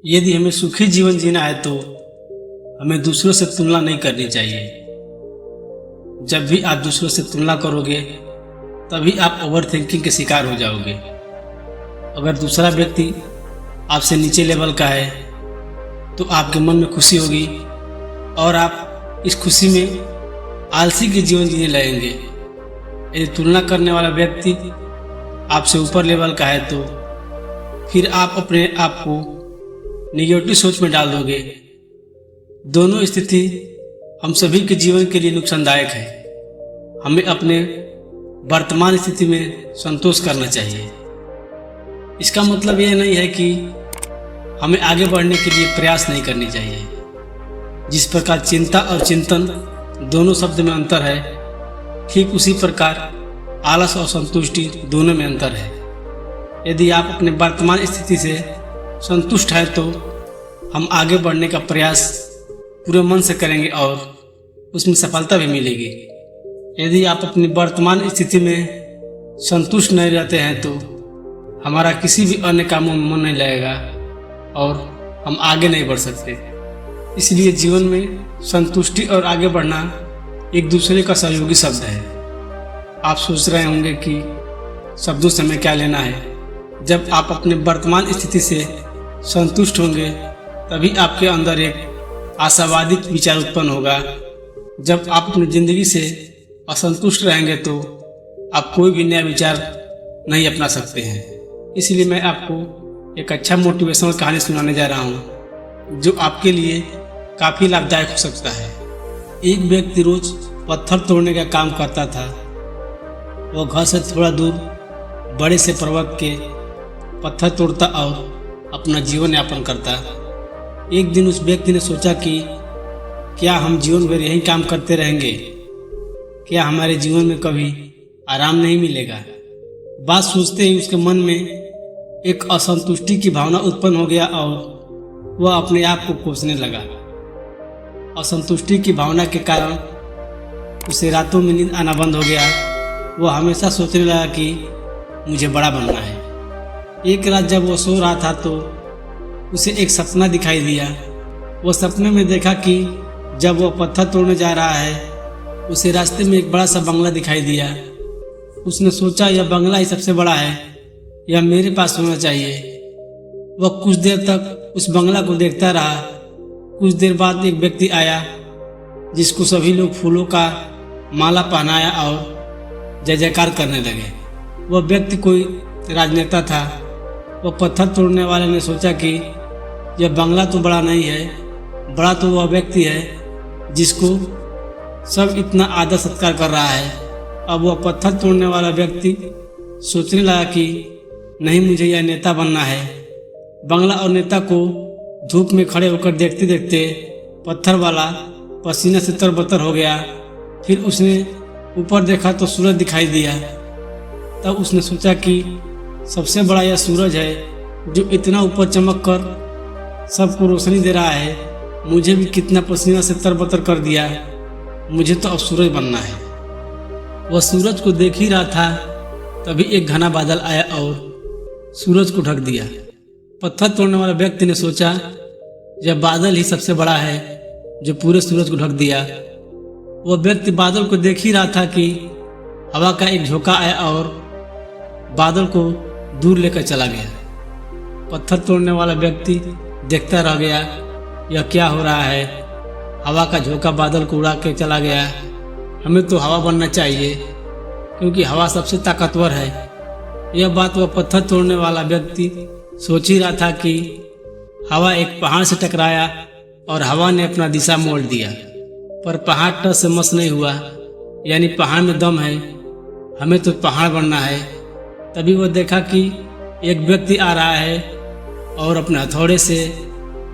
यदि हमें सुखी जीवन जीना है तो हमें दूसरों से तुलना नहीं करनी चाहिए। जब भी आप दूसरों से तुलना करोगे तभी आप ओवर थिंकिंग के शिकार हो जाओगे। अगर दूसरा व्यक्ति आपसे नीचे लेवल का है तो आपके मन में खुशी होगी और आप इस खुशी में आलसी के जीवन जीने लगेंगे। यदि तुलना करने वाला व्यक्ति आपसे ऊपर लेवल का है तो फिर आप अपने आप को निगेटिव सोच में डाल दोगे। दोनों स्थिति हम सभी के जीवन के लिए नुकसानदायक है। हमें अपने वर्तमान स्थिति में संतोष करना चाहिए। इसका मतलब यह नहीं है कि हमें आगे बढ़ने के लिए प्रयास नहीं करनी चाहिए। जिस प्रकार चिंता और चिंतन दोनों शब्द में अंतर है, ठीक उसी प्रकार आलस और संतुष्टि दोनों में अंतर है। यदि आप अपने वर्तमान स्थिति से संतुष्ट हैं तो हम आगे बढ़ने का प्रयास पूरे मन से करेंगे और उसमें सफलता भी मिलेगी। यदि आप अपनी वर्तमान स्थिति में संतुष्ट नहीं रहते हैं तो हमारा किसी भी अन्य कामों में मन नहीं लगेगा और हम आगे नहीं बढ़ सकते। इसलिए जीवन में संतुष्टि और आगे बढ़ना एक दूसरे का सहयोगी शब्द है। आप सोच रहे होंगे कि शब्दों से हमें क्या लेना है। जब आप अपने वर्तमान स्थिति से संतुष्ट होंगे तभी आपके अंदर एक आशावादी विचार उत्पन्न होगा। जब आप अपनी जिंदगी से असंतुष्ट रहेंगे तो आप कोई भी नया विचार नहीं अपना सकते हैं। इसलिए मैं आपको एक अच्छा मोटिवेशनल कहानी सुनाने जा रहा हूँ जो आपके लिए काफ़ी लाभदायक हो सकता है। एक व्यक्ति रोज पत्थर तोड़ने का काम करता था। वह घर से थोड़ा दूर बड़े से पर्वत के पत्थर तोड़ता और अपना जीवन यापन करता। एक दिन उस व्यक्ति ने सोचा कि क्या हम जीवन भर यही काम करते रहेंगे? क्या हमारे जीवन में कभी आराम नहीं मिलेगा? बात सोचते ही उसके मन में एक असंतुष्टि की भावना उत्पन्न हो गया और वह अपने आप को कोसने लगा। असंतुष्टि की भावना के कारण उसे रातों में नींद आना बंद हो गया। वह हमेशा सोचने लगा कि मुझे बड़ा बनना है। एक रात जब वह सो रहा था तो उसे एक सपना दिखाई दिया। वह सपने में देखा कि जब वह पत्थर तोड़ने जा रहा है उसे रास्ते में एक बड़ा सा बंगला दिखाई दिया। उसने सोचा यह बंगला ही सबसे बड़ा है, यह मेरे पास होना चाहिए। वह कुछ देर तक उस बंगला को देखता रहा। कुछ देर बाद एक व्यक्ति आया जिसको सभी लोग फूलों का माला पहनाया और जय जयकार करने लगे। वह व्यक्ति कोई राजनेता था। वह पत्थर तोड़ने वाले ने सोचा कि यह बंगला तो बड़ा नहीं है, बड़ा तो वह व्यक्ति है जिसको सब इतना आदर सत्कार कर रहा है। अब वह पत्थर तोड़ने वाला व्यक्ति सोचने लगा कि नहीं, मुझे यह नेता बनना है। बंगला और नेता को धूप में खड़े होकर देखते देखते पत्थर वाला पसीने से तरबतर हो गया। फिर उसने ऊपर देखा तो सूरज दिखाई दिया। तब उसने सोचा कि सबसे बड़ा यह सूरज है जो इतना ऊपर चमक कर सबको रोशनी दे रहा है। मुझे भी कितना पसीना से तरबतर कर दिया। मुझे तो अब सूरज बनना है। वह सूरज को देख ही रहा था तभी एक घना बादल आया और सूरज को ढक दिया। पत्थर तोड़ने वाला व्यक्ति ने सोचा यह बादल ही सबसे बड़ा है जो पूरे सूरज को ढक दिया। वह व्यक्ति बादल को देख ही रहा था कि हवा का एक झोंका आया और बादल को दूर लेकर चला गया। पत्थर तोड़ने वाला व्यक्ति देखता रह गया, यह क्या हो रहा है? हवा का झोंका बादल को उड़ा के चला गया। हमें तो हवा बनना चाहिए क्योंकि हवा सबसे ताकतवर है। यह बात वह पत्थर तोड़ने वाला व्यक्ति सोच ही रहा था कि हवा एक पहाड़ से टकराया और हवा ने अपना दिशा मोड़ दिया, पर पहाड़ टस से मस नहीं हुआ। यानी पहाड़ में दम है, हमें तो पहाड़ बनना है। तभी वह देखा कि एक व्यक्ति आ रहा है और अपने हथौड़े से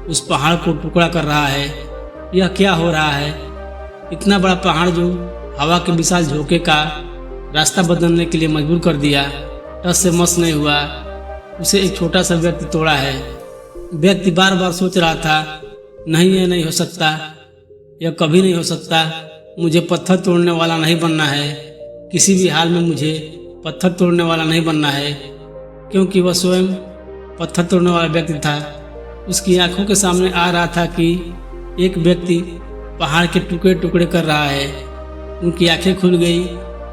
उस पहाड़ को टुकड़ा कर रहा है। यह क्या हो रहा है? इतना बड़ा पहाड़ जो हवा के विशाल झोंके का रास्ता बदलने के लिए मजबूर कर दिया, टस से मस नहीं हुआ, उसे एक छोटा सा व्यक्ति तोड़ा है। व्यक्ति बार बार सोच रहा था नहीं, यह नहीं हो सकता, यह कभी नहीं हो सकता। मुझे पत्थर तोड़ने वाला नहीं बनना है। किसी भी हाल में मुझे पत्थर तोड़ने वाला नहीं बनना है, क्योंकि वह स्वयं पत्थर तोड़ने वाला व्यक्ति था। उसकी आंखों के सामने आ रहा था कि एक व्यक्ति पहाड़ के टुकड़े टुकड़े कर रहा है। उनकी आंखें खुल गई।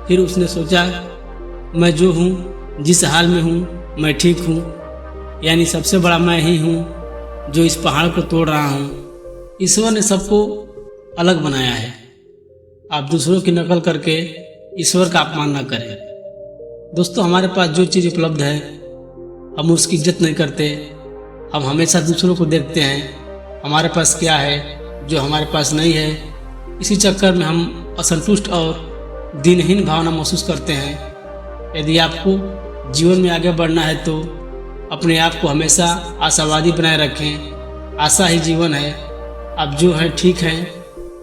फिर उसने सोचा, मैं जो हूँ, जिस हाल में हूँ, मैं ठीक हूँ। यानी सबसे बड़ा मैं ही हूँ जो इस पहाड़ को तोड़ रहा हूँ। ईश्वर ने सबको अलग बनाया है। आप दूसरों की नकल करके ईश्वर का अपमान न करें। दोस्तों, हमारे पास जो चीज़ उपलब्ध है हम उसकी इज्जत नहीं करते। हम हमेशा दूसरों को देखते हैं हमारे पास क्या है जो हमारे पास नहीं है। इसी चक्कर में हम असंतुष्ट और दिनहीन भावना महसूस करते हैं। यदि आपको जीवन में आगे बढ़ना है तो अपने आप को हमेशा आशावादी बनाए रखें। आशा ही जीवन है। आप जो है ठीक हैं,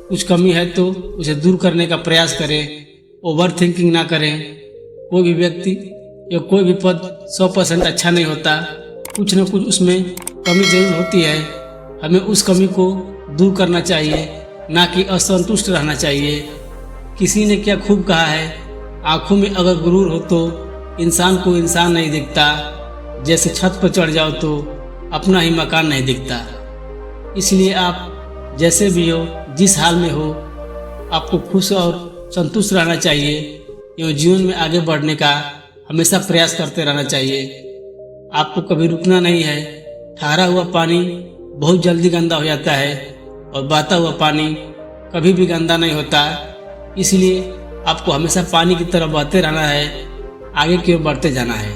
कुछ कमी है तो उसे दूर करने का प्रयास करें। ओवर थिंकिंग ना करें। कोई भी व्यक्ति या कोई भी पद 100% अच्छा नहीं होता। कुछ न कुछ उसमें कमी जरूर होती है। हमें उस कमी को दूर करना चाहिए, ना कि असंतुष्ट रहना चाहिए। किसी ने क्या खूब कहा है, आंखों में अगर गुरूर हो तो इंसान को इंसान नहीं दिखता। जैसे छत पर चढ़ जाओ तो अपना ही मकान नहीं दिखता। इसलिए आप जैसे भी हो, जिस हाल में हो, आपको खुश और संतुष्ट रहना चाहिए एवं जीवन में आगे बढ़ने का हमेशा प्रयास करते रहना चाहिए। आपको कभी रुकना नहीं है। ठहरा हुआ पानी बहुत जल्दी गंदा हो जाता है और बहता हुआ पानी कभी भी गंदा नहीं होता। इसलिए आपको हमेशा पानी की तरफ बहते रहना है, आगे की ओर बढ़ते जाना है।